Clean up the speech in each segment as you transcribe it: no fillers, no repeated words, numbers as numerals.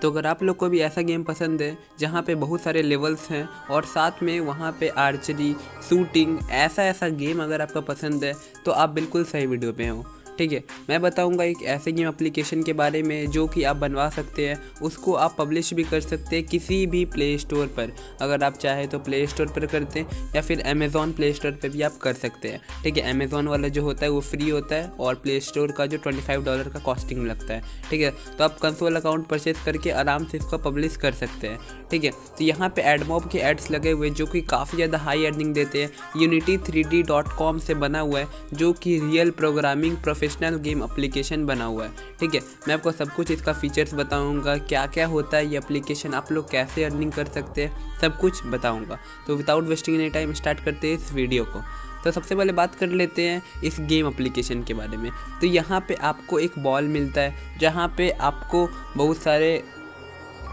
तो अगर आप लोग को भी ऐसा गेम पसंद है जहाँ पे बहुत सारे लेवल्स हैं और साथ में वहाँ पे आर्चरी, शूटिंग, ऐसा गेम अगर आपका पसंद है तो आप बिल्कुल सही वीडियो पे हो। ठीक है, मैं बताऊंगा एक ऐसे गेम एप्लीकेशन के बारे में जो कि आप बनवा सकते हैं, उसको आप पब्लिश भी कर सकते हैं किसी भी प्ले स्टोर पर। अगर आप चाहे तो प्ले स्टोर पर करते हैं या फिर अमेज़ॉन प्ले स्टोर पर भी आप कर सकते हैं। ठीक है, अमेज़ॉन वाला जो होता है वो फ्री होता है और प्ले स्टोर का जो $25 का कॉस्टिंग लगता है। ठीक है, तो आप कंसोल अकाउंट परचेज करके आराम से इसको पब्लिश कर सकते हैं। ठीक है, तो यहाँ पे एडमॉब के एड्स लगे हुए जो कि काफ़ी ज़्यादा हाई अर्निंग देते हैं। unity3d.com से बना हुआ है जो कि real programming professional game application बना हुआ है। ठीक है, मैं आपको सब कुछ इसका फीचर्स बताऊंगा, क्या क्या होता है ये एप्लीकेशन, आप लोग कैसे अर्निंग कर सकते हैं, सब कुछ बताऊंगा। तो without wasting any time start करते हैं इस वीडियो को। तो सबसे पहले बात कर लेते हैं इस गेम एप्लीकेशन के बारे में। तो यहाँ पे आपको एक बॉल मिलता है जहाँ पे आपको बहुत सारे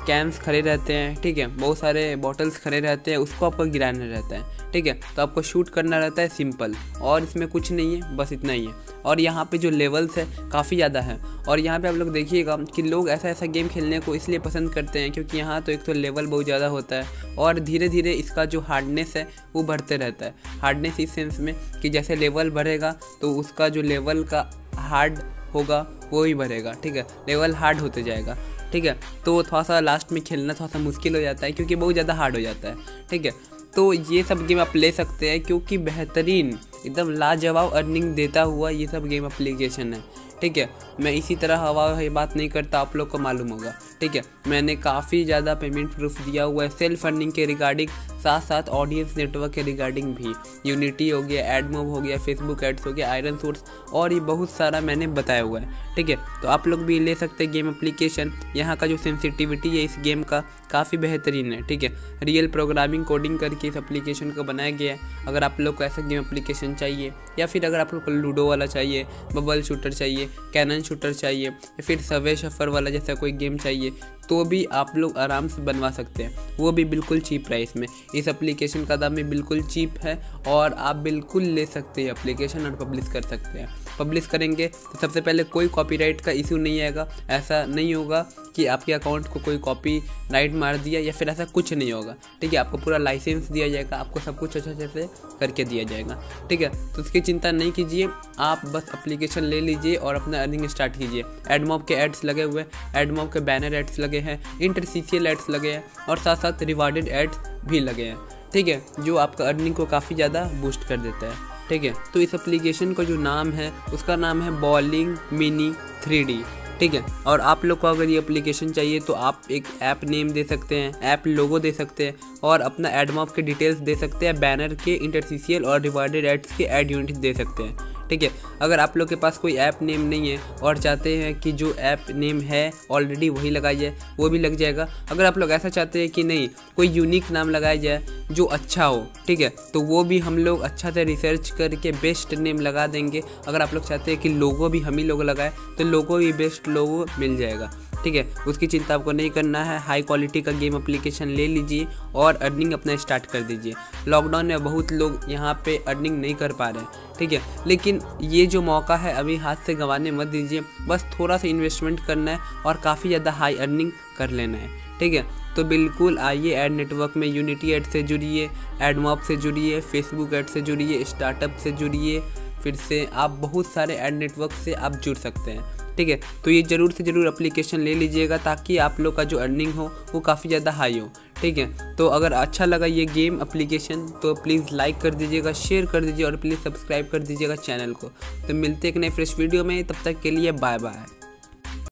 कैंस खड़े रहते हैं। ठीक है, बहुत सारे बॉटल्स खड़े रहते हैं, उसको आपको गिराना रहता है। ठीक है, तो आपको शूट करना रहता है, सिंपल, और इसमें कुछ नहीं है, बस इतना ही है। और यहाँ पे जो लेवल्स है काफ़ी ज़्यादा है। और यहाँ पे आप लोग देखिएगा कि लोग ऐसा गेम खेलने को इसलिए पसंद करते हैं क्योंकि यहाँ तो एक तो लेवल बहुत ज़्यादा होता है और धीरे धीरे इसका जो हार्डनेस है वो बढ़ते रहता है। हार्डनेस इस सेंस में कि जैसे लेवल बढ़ेगा तो उसका जो लेवल का हार्ड होगा वो ही बढ़ेगा। ठीक है, लेवल हार्ड होते जाएगा। ठीक है, तो थोड़ा सा लास्ट में खेलना थोड़ा सा मुश्किल हो जाता है क्योंकि बहुत ज़्यादा हार्ड हो जाता है। ठीक है, तो ये सब गेम आप ले सकते हैं क्योंकि बेहतरीन, एकदम लाजवाब अर्निंग देता हुआ ये सब गेम एप्लीकेशन है। ठीक है, मैं इसी तरह हवा बात नहीं करता, आप लोग को मालूम होगा। ठीक है, मैंने काफ़ी ज़्यादा पेमेंट प्रूफ दिया हुआ है सेल्फ अर्निंग के रिगार्डिंग, साथ साथ ऑडियंस नेटवर्क के रिगार्डिंग भी। यूनिटी हो गया, एडमोब हो गया, फेसबुक एड्स हो गया, आयरन सोर्स, और ये बहुत सारा मैंने बताया हुआ है। ठीक है, तो आप लोग भी ले सकते हैं गेम एप्लीकेशन। यहाँ का जो सेंसिटिविटी है इस गेम का काफ़ी बेहतरीन है। ठीक है, रियल प्रोग्रामिंग कोडिंग करके इस एप्लीकेशन को बनाया गया है। अगर आप लोग को ऐसा गेम एप्लीकेशन चाहिए या फिर अगर आप लोग को लूडो वाला चाहिए, बबल शूटर चाहिए, कैनन शूटर चाहिए या फिर सर्वे सफर वाला जैसा कोई गेम चाहिए तो भी आप लोग आराम से बनवा सकते हैं, वो भी बिल्कुल चीप प्राइस में। इस एप्लीकेशन का दाम भी बिल्कुल चीप है और आप बिल्कुल ले सकते हैं एप्लीकेशन और पब्लिश कर सकते हैं। पब्लिश करेंगे तो सबसे पहले कोई कॉपीराइट का इशू नहीं आएगा, ऐसा नहीं होगा कि आपके अकाउंट को कोई कॉपीराइट मार दिया या फिर ऐसा कुछ नहीं होगा। ठीक है, आपको पूरा लाइसेंस दिया जाएगा, आपको सब कुछ अच्छे से करके दिया जाएगा। ठीक है, तो उसकी चिंता नहीं कीजिए, आप बस एप्लीकेशन ले लीजिए और अपना अर्निंग स्टार्ट कीजिए। एडमॉब के एड्स लगे हुए हैं, एडमॉब के बैनर एड्स लगे हैं, इंटरसीशियल एड्स लगे हैं और साथ साथ रिवार्डेड एड्स भी लगे हैं। ठीक है, जो आपका अर्निंग को काफ़ी ज़्यादा बूस्ट कर देता है। ठीक है, तो इस एप्लीकेशन का जो नाम है उसका नाम है बॉलिंग मिनी 3D। ठीक है, और आप लोग को अगर ये एप्लीकेशन चाहिए तो आप एक ऐप नेम दे सकते हैं, ऐप लोगो दे सकते हैं और अपना एडमॉब के डिटेल्स दे सकते हैं, बैनर के, इंटरसीशियल और रिवार्डेड एड्स के एड यूनिट दे सकते हैं। ठीक है, अगर आप लोग के पास कोई ऐप नेम नहीं है और चाहते हैं कि जो ऐप नेम है ऑलरेडी वही लगाई जाए, वो भी लग जाएगा। अगर आप लोग ऐसा चाहते हैं कि नहीं कोई यूनिक नाम लगाया जाए जो अच्छा हो, ठीक है, तो वो भी हम लोग अच्छा से रिसर्च करके बेस्ट नेम लगा देंगे। अगर आप लोग चाहते हैं कि लोगो भी हम ही लोग लगाए तो लोगो भी बेस्ट लोगो मिल जाएगा। ठीक है, उसकी चिंता आपको नहीं करना है। हाई क्वालिटी का गेम एप्लीकेशन ले लीजिए और अर्निंग अपना स्टार्ट कर दीजिए। लॉकडाउन में बहुत लोग यहाँ पे अर्निंग नहीं कर पा रहे हैं। ठीक है, लेकिन ये जो मौका है अभी हाथ से गंवाने मत दीजिए, बस थोड़ा सा इन्वेस्टमेंट करना है और काफ़ी ज़्यादा हाई अर्निंग कर लेना है। ठीक है, तो बिल्कुल आइए एड नेटवर्क में, यूनिटी एड से जुड़िए, एडमॉब से जुड़िए, फेसबुक एड से जुड़िए, स्टार्टअप से जुड़िए, फिर से आप बहुत सारे एड नेटवर्क से आप जुड़ सकते हैं। ठीक है, तो ये ज़रूर से ज़रूर एप्लीकेशन ले लीजिएगा ताकि आप लोग का जो अर्निंग हो वो काफ़ी ज़्यादा हाई हो। ठीक है, तो अगर अच्छा लगा ये गेम एप्लीकेशन तो प्लीज़ लाइक कर दीजिएगा, शेयर कर दीजिए और प्लीज़ सब्सक्राइब कर दीजिएगा चैनल को। तो मिलते हैं एक नए फ्रेश वीडियो में, तब तक के लिए बाय बाय।